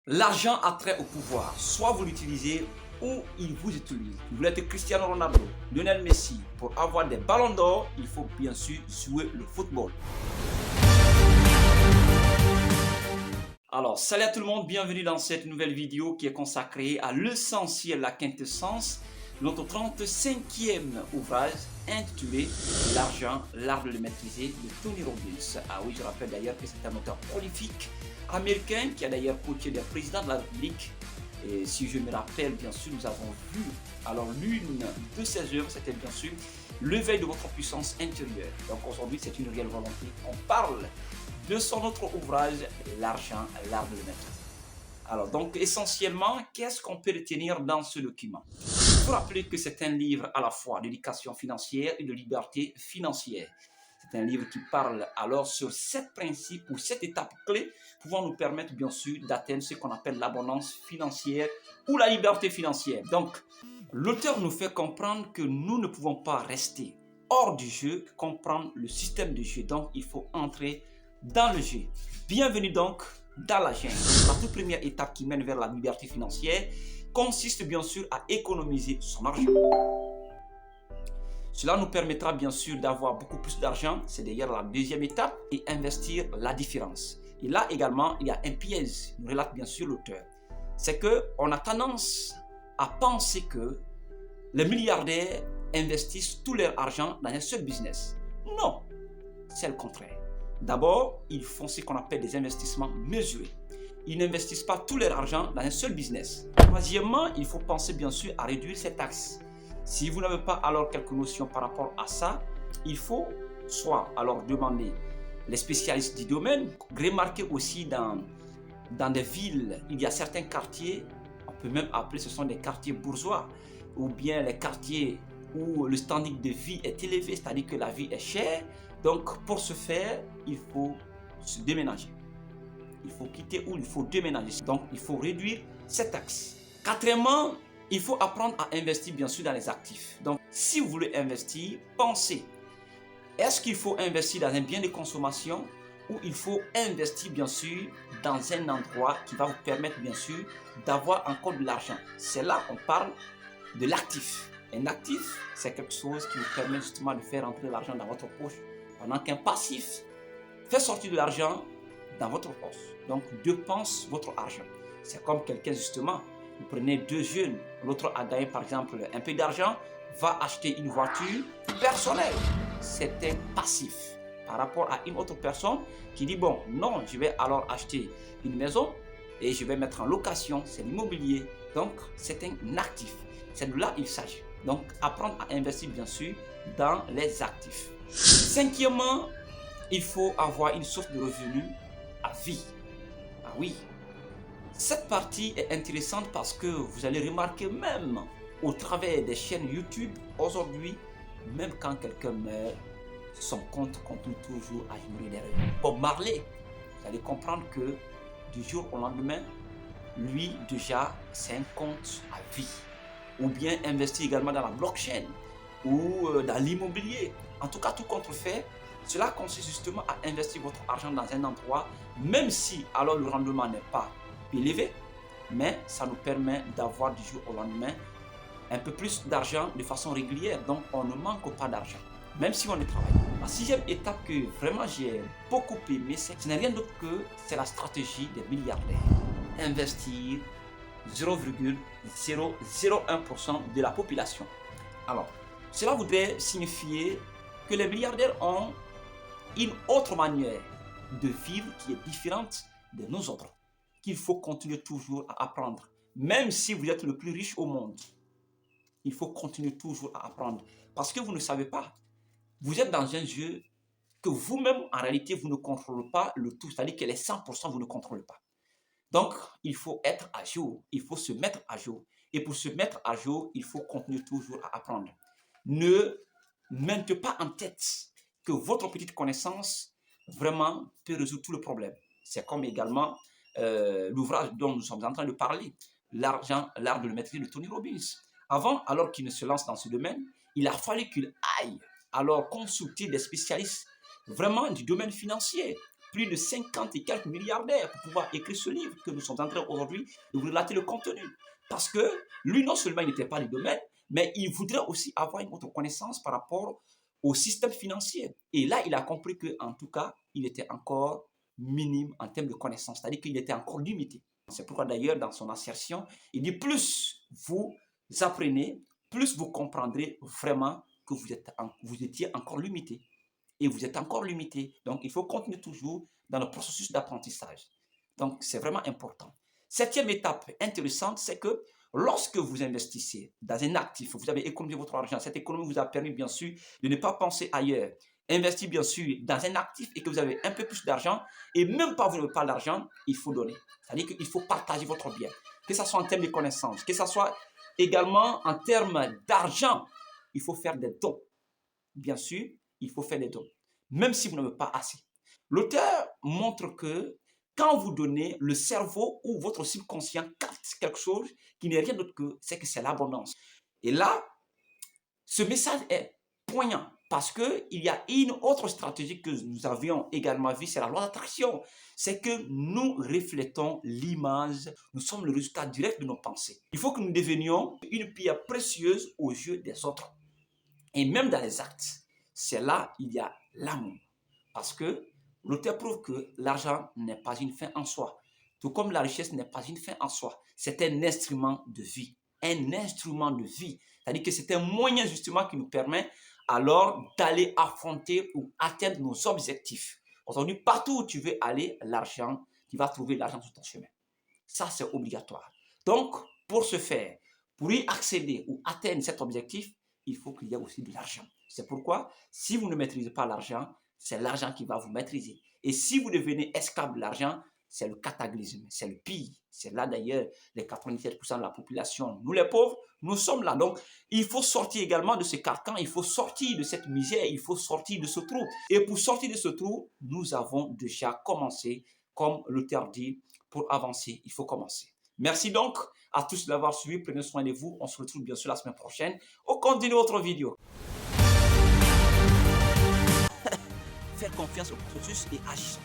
L'argent a trait au pouvoir. Soit vous l'utilisez ou il vous utilise. Vous voulez être Cristiano Ronaldo, Lionel Messi. Pour avoir des ballons d'or, il faut bien sûr jouer le football. Alors, salut à tout le monde, bienvenue dans cette nouvelle vidéo qui est consacrée à l'essentiel, la quintessence de notre 35e ouvrage intitulé L'argent, l'art de le maîtriser de Tony Robbins. Ah oui, je rappelle d'ailleurs que c'est un auteur prolifique américain qui a d'ailleurs coaché des présidents de la République. Et si je me rappelle, bien sûr, nous avons vu, alors l'une de ses œuvres, c'était bien sûr l'éveil de votre puissance intérieure. Donc aujourd'hui, c'est une réelle volonté. On parle de son autre ouvrage, L'argent, l'art de le maîtriser. Alors donc essentiellement, qu'est-ce qu'on peut retenir dans ce document? Il faut rappeler que c'est un livre à la fois d'éducation financière et de liberté financière. C'est un livre qui parle alors sur 7 principes ou 7 étapes clés pouvant nous permettre bien sûr d'atteindre ce qu'on appelle l'abondance financière ou la liberté financière. Donc, l'auteur nous fait comprendre que nous ne pouvons pas rester hors du jeu, comprendre le système du jeu. Donc, il faut entrer dans le jeu. Bienvenue donc dans la jungle. La toute première étape qui mène vers la liberté financière consiste bien sûr à économiser son argent. Cela nous permettra bien sûr d'avoir beaucoup plus d'argent, c'est d'ailleurs la deuxième étape, et investir la différence. Et là également, il y a un piège, nous relate bien sûr l'auteur. C'est qu'on a tendance à penser que les milliardaires investissent tout leur argent dans un seul business. Non, c'est le contraire. D'abord, ils font ce qu'on appelle des investissements mesurés. Ils n'investissent pas tout leur argent dans un seul business. Troisièmement, il faut penser bien sûr à réduire ces taxes. Si vous n'avez pas alors quelques notions par rapport à ça, il faut soit alors demander les spécialistes du domaine. Remarquez aussi dans des villes, il y a certains quartiers, on peut même appeler ce sont des quartiers bourgeois, ou bien les quartiers où le standing de vie est élevé, c'est-à-dire que la vie est chère. Donc pour ce faire, il faut se déménager. Il faut quitter ou il faut déménager. Donc il faut réduire ces taxes. Quatrièmement, il faut apprendre à investir bien sûr dans les actifs. Donc si vous voulez investir, pensez, est-ce qu'il faut investir dans un bien de consommation ou il faut investir bien sûr dans un endroit qui va vous permettre bien sûr d'avoir encore de l'argent. C'est là qu'on parle de l'actif. Un actif, c'est quelque chose qui vous permet justement de faire entrer l'argent dans votre poche, pendant qu'un passif fait sortir de l'argent dans votre poche. Donc dépense votre argent. C'est comme quelqu'un justement, vous prenez deux jeunes, l'autre a gagné par exemple un peu d'argent, va acheter une voiture personnelle. C'est un passif par rapport à une autre personne qui dit bon, non, je vais alors acheter une maison et je vais mettre en location, c'est l'immobilier. Donc c'est un actif. C'est de là qu'il s'agit. Donc apprendre à investir bien sûr dans les actifs. Cinquièmement, il faut avoir une source de revenus à vie. Ah oui, cette partie est intéressante parce que vous allez remarquer même au travers des chaînes YouTube, aujourd'hui, même quand quelqu'un meurt, son compte continue toujours à générer des revenus. Bob Marley, vous allez comprendre que du jour au lendemain, lui déjà, c'est un compte à vie. Ou bien investir également dans la blockchain ou dans l'immobilier. En tout cas, tout compte fait, cela consiste justement à investir votre argent dans un endroit, même si alors le rendement n'est pas élevé, mais ça nous permet d'avoir du jour au lendemain un peu plus d'argent de façon régulière. Donc on ne manque pas d'argent, même si on y travaille. La sixième étape que vraiment j'ai beaucoup aimé, ce n'est rien d'autre que c'est la stratégie des milliardaires. Investir 0,001% de la population. Alors, cela voudrait signifier que les milliardaires ont une autre manière de vivre qui est différente de nous autres, qu'il faut continuer toujours à apprendre. Même si vous êtes le plus riche au monde, il faut continuer toujours à apprendre. Parce que vous ne savez pas, vous êtes dans un jeu que vous-même, en réalité, vous ne contrôlez pas le tout. C'est-à-dire que les 100%, vous ne contrôlez pas. Donc, il faut être à jour, il faut se mettre à jour. Et pour se mettre à jour, il faut continuer toujours à apprendre. Ne maintenez pas en tête que votre petite connaissance vraiment peut résoudre tout le problème. C'est comme également l'ouvrage dont nous sommes en train de parler, L'argent, l'art de le maîtriser de Tony Robbins. Avant, alors qu'il ne se lance dans ce domaine, il a fallu qu'il aille alors consulter des spécialistes vraiment du domaine financier plus de 50 et quelques milliardaires pour pouvoir écrire ce livre que nous sommes en train aujourd'hui de vous relater le contenu. Parce que lui, non seulement il n'était pas du domaine, mais il voudrait aussi avoir une autre connaissance par rapport au système financier. Et là, il a compris qu'en tout cas, il était encore minime en termes de connaissances, c'est-à-dire qu'il était encore limité. C'est pourquoi d'ailleurs, dans son assertion, il dit plus vous apprenez, plus vous comprendrez vraiment que vous étiez encore limité. Et vous êtes encore limité. Donc, il faut continuer toujours dans le processus d'apprentissage. Donc, c'est vraiment important. Septième étape intéressante, c'est que lorsque vous investissez dans un actif, vous avez économisé votre argent, cette économie vous a permis bien sûr de ne pas penser ailleurs. Investir bien sûr dans un actif et que vous avez un peu plus d'argent et même pas vous n'avez pas d'argent, il faut donner. C'est-à-dire qu'il faut partager votre bien. Que ce soit en termes de connaissances, que ce soit également en termes d'argent, il faut faire des dons. Bien sûr, il faut faire des dons, même si vous n'avez pas assez. L'auteur montre que quand vous donnez, le cerveau ou votre subconscient capte quelque chose qui n'est rien d'autre que c'est l'abondance. Et là, ce message est poignant parce qu'il y a une autre stratégie que nous avions également vue, c'est la loi d'attraction. C'est que nous reflétons l'image, nous sommes le résultat direct de nos pensées. Il faut que nous devenions une pierre précieuse aux yeux des autres. Et même dans les actes, c'est là il y a l'amour. Parce que l'auteur prouve que l'argent n'est pas une fin en soi. Tout comme la richesse n'est pas une fin en soi. C'est un instrument de vie. Un instrument de vie. C'est-à-dire que c'est un moyen justement qui nous permet alors d'aller affronter ou atteindre nos objectifs. Aujourd'hui, partout où tu veux aller, l'argent, tu vas trouver l'argent sur ton chemin. Ça, c'est obligatoire. Donc, pour ce faire, pour y accéder ou atteindre cet objectif, il faut qu'il y ait aussi de l'argent. C'est pourquoi, si vous ne maîtrisez pas l'argent, c'est l'argent qui va vous maîtriser. Et si vous devenez esclave de l'argent, c'est le cataclysme, c'est le pire. C'est là d'ailleurs les 97% de la population. Nous les pauvres, nous sommes là. Donc, il faut sortir également de ce carcan, il faut sortir de cette misère, il faut sortir de ce trou. Et pour sortir de ce trou, nous avons déjà commencé, comme l'auteur dit, pour avancer, il faut commencer. Merci donc à tous d'avoir suivi. Prenez soin de vous. On se retrouve bien sûr la semaine prochaine. On continue notre vidéo. Faire confiance au processus et agir.